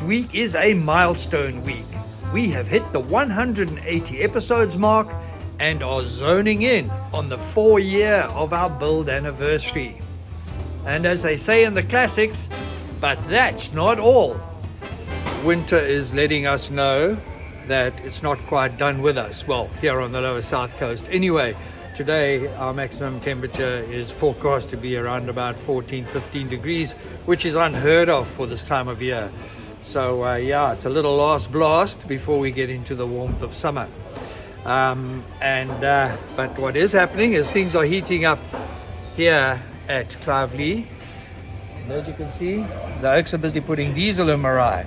week is a milestone week. We have hit the 180 episodes mark and are zoning in on the 4-year of our build anniversary. And as they say in the classics, but that's not all. Winter is letting us know that it's not quite done with us. Well, here on the lower South Coast. Anyway, today our maximum temperature is forecast to be around about 14-15 degrees, which is unheard of for this time of year. So yeah, it's a little last blast before we get into the warmth of summer. But what is happening is things are heating up here at Clive-Lee. As you can see, the Oaks are busy putting diesel in Meraai.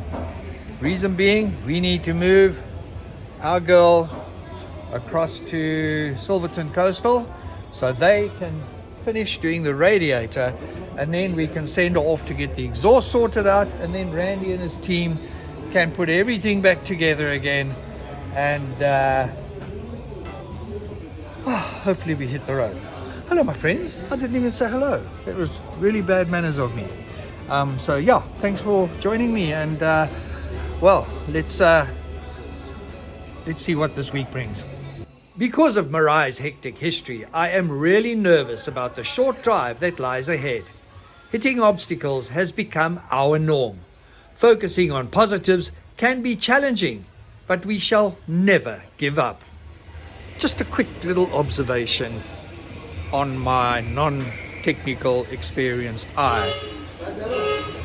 Reason being, we need to move our girl across to Silverton Coastal so they can finish doing the radiator, and then we can send her off to get the exhaust sorted out, and then Randy and his team can put everything back together again, and hopefully we hit the road. Hello my friends, I didn't even say hello. That was really bad manners of me. So yeah, thanks for joining me, and well, let's see what this week brings. Because of Meraai's hectic history, I am really nervous about the short drive that lies ahead. Hitting obstacles has become our norm. Focusing on positives can be challenging, but we shall never give up. Just a quick little observation on my non-technical experienced eye.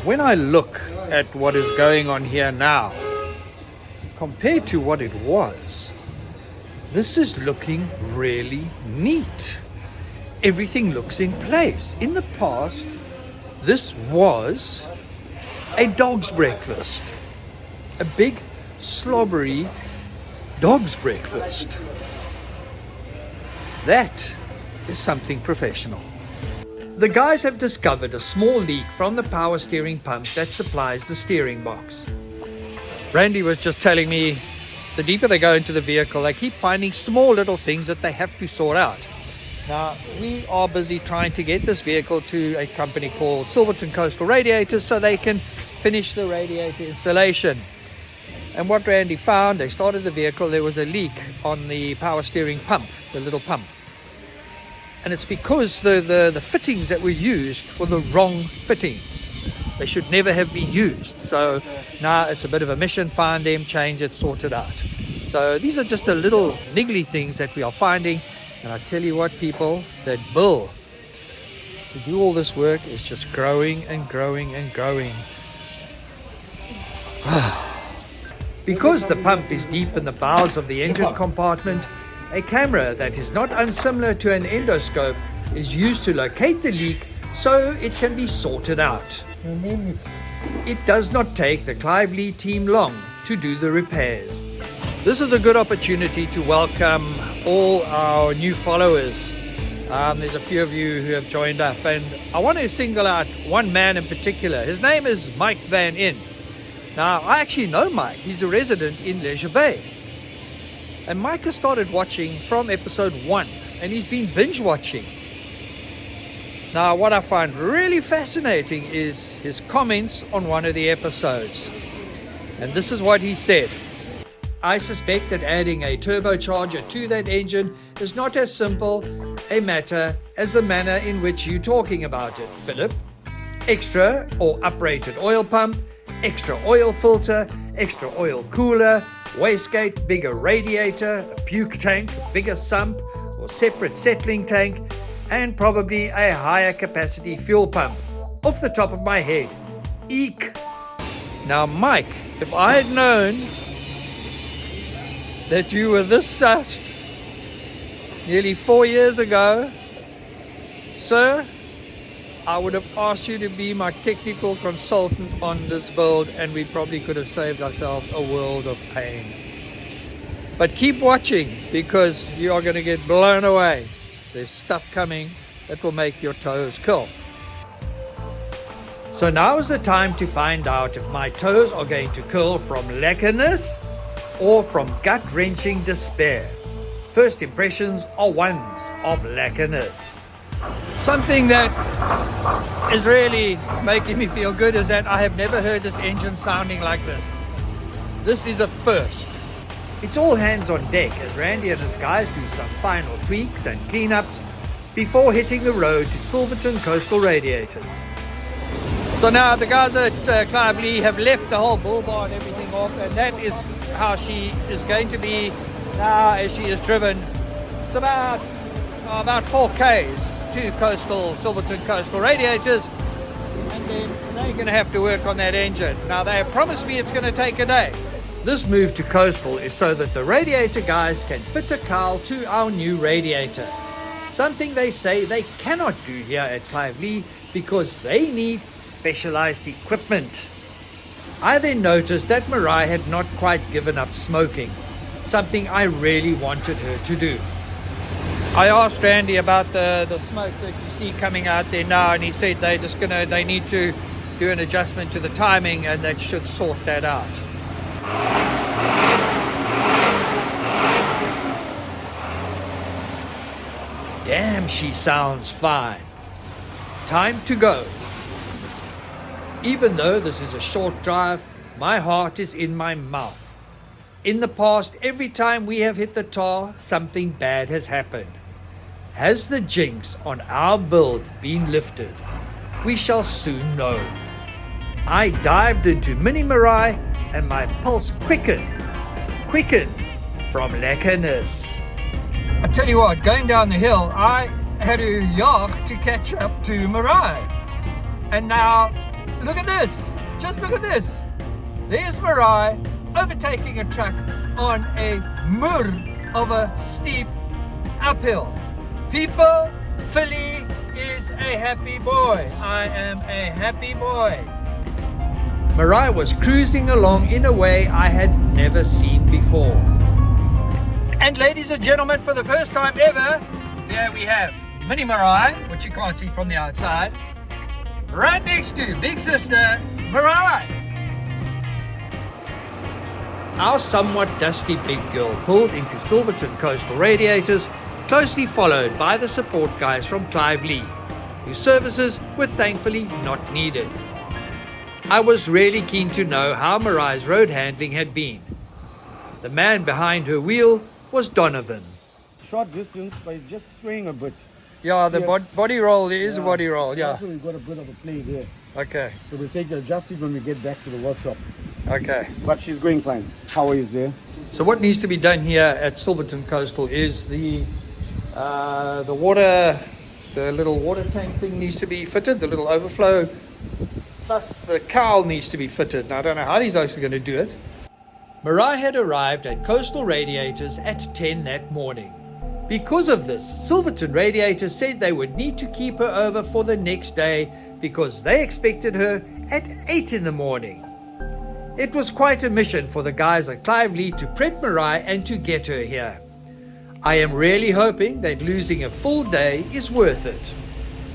When I look at what is going on here now, compared to what it was, this is looking really neat. Everything looks in place. In the past, this was a dog's breakfast. A big, slobbery dog's breakfast. That is something professional. The guys have discovered a small leak from the power steering pump that supplies the steering box. Randy was just telling me the deeper they go into the vehicle, they keep finding small little things that they have to sort out. Now, we are busy trying to get this vehicle to a company called Silverton Coastal Radiator so they can finish the radiator installation. And what Randy found, they started the vehicle, there was a leak on the power steering pump, the little pump. And it's because the fittings that were used were the wrong fittings. They should never have been used. So now it's a bit of a mission, find them, change it, sort it out. So these are just the little niggly things that we are finding. And I tell you what, people, that bill to do all this work is just growing and growing and growing. Because the pump is deep in the bowels of the engine compartment, a camera that is not unsimilar to an endoscope is used to locate the leak so it can be sorted out. It does not take the Clive-Lee team long to do the repairs. This is a good opportunity to welcome all our new followers. There's a few of you who have joined up, and I want to single out one man in particular. His name is Mike Van In. Now, I actually know Mike. He's a resident in Leisure Bay. And Mike has started watching from episode 1, and he's been binge watching. Now, what I find really fascinating is his comments on one of the episodes. And this is what he said. I suspect that adding a turbocharger to that engine is not as simple a matter as the manner in which you're talking about it, Philip. Extra or uprated oil pump, extra oil filter, extra oil cooler, wastegate, bigger radiator, a puke tank, bigger sump or separate settling tank, and probably a higher capacity fuel pump. Off the top of my head. Eek! Now Mike, if I had known that you were this sussed nearly 4 years ago, sir, I would have asked you to be my technical consultant on this build, and we probably could have saved ourselves a world of pain. But keep watching, because you are going to get blown away. There's stuff coming that will make your toes curl. So now is the time to find out if my toes are going to curl from lekkerness or from gut-wrenching despair. First impressions are ones of lekkerness. Something that is really making me feel good is that I have never heard this engine sounding like this. This is a first. It's all hands on deck as Randy and his guys do some final tweaks and cleanups before hitting the road to Silverton Coastal Radiators. So now the guys at Clive Lee have left the whole bull bar and everything off, and that is how she is going to be now as she is driven. It's about 4 Ks to Silverton Coastal Radiators, and then they're going to have to work on that engine. Now they have promised me it's going to take a day. This move to Coastal is so that the Radiator guys can fit a cowl to our new radiator. Something they say they cannot do here at Clive Lee because they need specialized equipment. I then noticed that Meraai had not quite given up smoking, something I really wanted her to do. I asked Randy about the smoke that you see coming out there now, and he said they need to do an adjustment to the timing, and that should sort that out. Damn, she sounds fine. Time to go. Even though this is a short drive, my heart is in my mouth. In the past, every time we have hit the tar, something bad has happened. Has the jinx on our build been lifted? We shall soon know. I dived into Mini Meraai and my pulse quickened from Lekkerness. I tell you what, going down the hill, I had to yark to catch up to Meraai. And now, look at this. Just look at this. There's Meraai overtaking a truck on a mur of a steep uphill. People, Philly is a happy boy. I am a happy boy. Meraai was cruising along in a way I had never seen before. And ladies and gentlemen, for the first time ever, here we have Mini Meraai, which you can't see from the outside, right next to big sister Meraai. Our somewhat dusty big girl pulled into Silverton Coastal Radiators, closely followed by the support guys from Clive Lee, whose services were thankfully not needed. I was really keen to know how Meraai's road handling had been. The man behind her wheel was Donovan. Short distance, but just swaying a bit. Yeah, the body roll, there is a body roll, yeah. Also, we've got a bit of a play there. Okay. So we'll take the adjusted when we get back to the workshop. Okay. But she's going fine. Power is there. So what needs to be done here at Silverton Coastal is the water, the little water tank thing needs to be fitted, the little overflow, plus the cowl needs to be fitted. Now I don't know how these guys are going to do it. Meraai had arrived at Coastal Radiators at 10 that morning. Because of this, Silverton Radiators said they would need to keep her over for the next day because they expected her at 8 in the morning. It was quite a mission for the guys at Clive Lee to prep Meraai and to get her here. I am really hoping that losing a full day is worth it,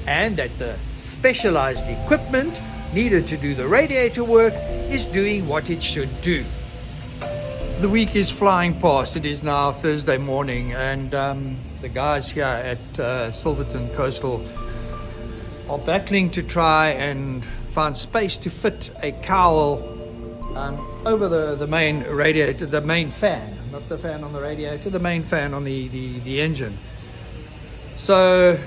and that the specialized equipment needed to do the radiator work is doing what it should do. The week is flying past. It is now Thursday morning, and the guys here at Silverton Coastal are battling to try and find space to fit a cowl over the main radiator, the main fan, not the fan on the radiator, the main fan on the engine. So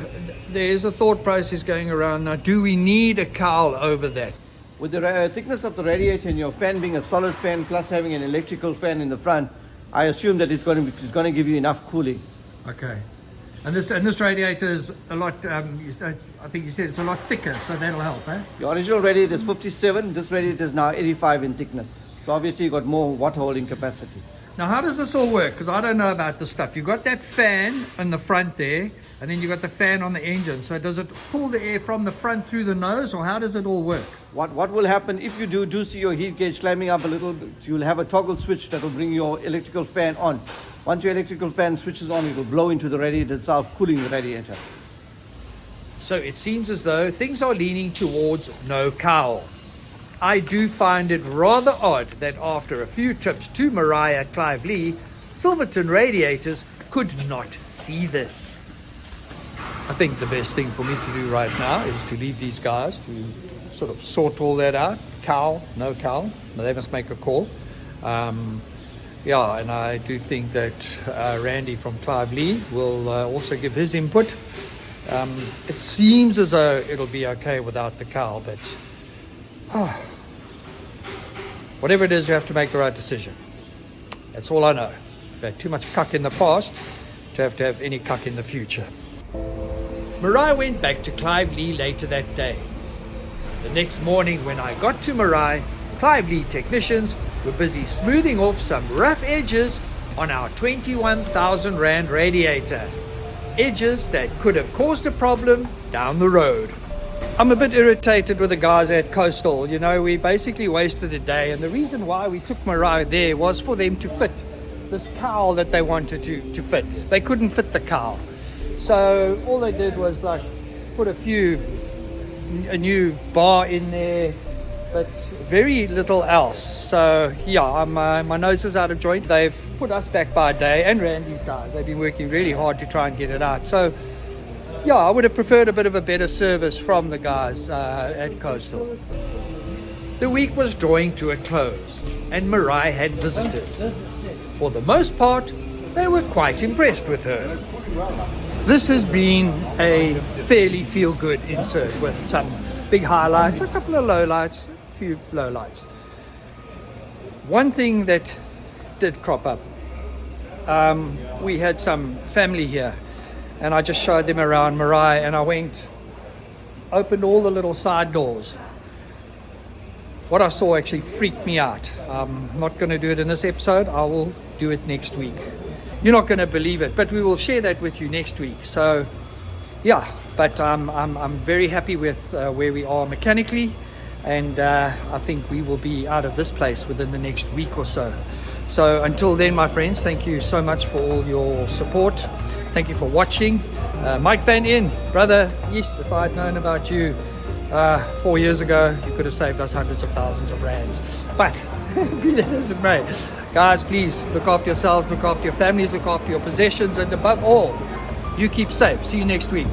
there's a thought process going around now. Do we need a cowl over that? With the thickness of the radiator and your fan being a solid fan plus having an electrical fan in the front, I assume that it's going to give you enough cooling. Okay. And this radiator is a lot, I think you said it's a lot thicker, so that'll help, eh? The original radiator is 57, this radiator is now 85 in thickness. So obviously you've got more water holding capacity. Now how does this all work? Because I don't know about this stuff. You've got that fan on the front there, and then you've got the fan on the engine. So does it pull the air from the front through the nose, or how does it all work? What will happen if you do see your heat gauge slamming up a little bit, you'll have a toggle switch that will bring your electrical fan on. Once your electrical fan switches on, it will blow into the radiator itself, cooling the radiator. So it seems as though things are leaning towards no cowl. I do find it rather odd that after a few trips to Meraai at Clive Lee, Silverton Radiators could not see this. I think the best thing for me to do right now is to leave these guys to sort of sort all that out. Cowl, no cowl, they must make a call. Yeah, and I do think that Randy from Clive Lee will also give his input. It seems as though it'll be okay without the cowl, but whatever it is, you have to make the right decision. That's all I know. I've had too much cuck in the past to have any cuck in the future. Meraai went back to Clive Lee later that day. The next morning when I got to Meraai, Clive Lee technicians were busy smoothing off some rough edges on our 21,000 Rand radiator. Edges that could have caused a problem down the road. I'm a bit irritated with the guys at Coastal. You know, we basically wasted a day, and the reason why we took Meraai there was for them to fit this cowl that they wanted to fit. They couldn't fit the cowl. So all they did was like put a new bar in there, but very little else. So yeah, my nose is out of joint. They've put us back by a day, and Randy's guys. They've been working really hard to try and get it out. So yeah, I would have preferred a bit of a better service from the guys at Coastal. The week was drawing to a close, and Meraai had visitors. For the most part, they were quite impressed with her. This has been a fairly feel-good insert with some big highlights, a couple of lowlights, a few lowlights. One thing that did crop up, we had some family here, and I just showed them around Meraai, and I opened all the little side doors. What I saw actually freaked me out. I'm not going to do it in this episode. I will do it next week. You're not going to believe it, but we will share that with you next week. So yeah, but I'm very happy with where we are mechanically, and I think we will be out of this place within the next week or so. So until then, my friends, thank you so much for all your support. Thank you for watching. Mike Van In, brother, yes, if I'd known about you 4 years ago, you could have saved us hundreds of thousands of rands. But be that as it may, guys, please look after yourselves, look after your families, look after your possessions, and above all, you keep safe. See you next week.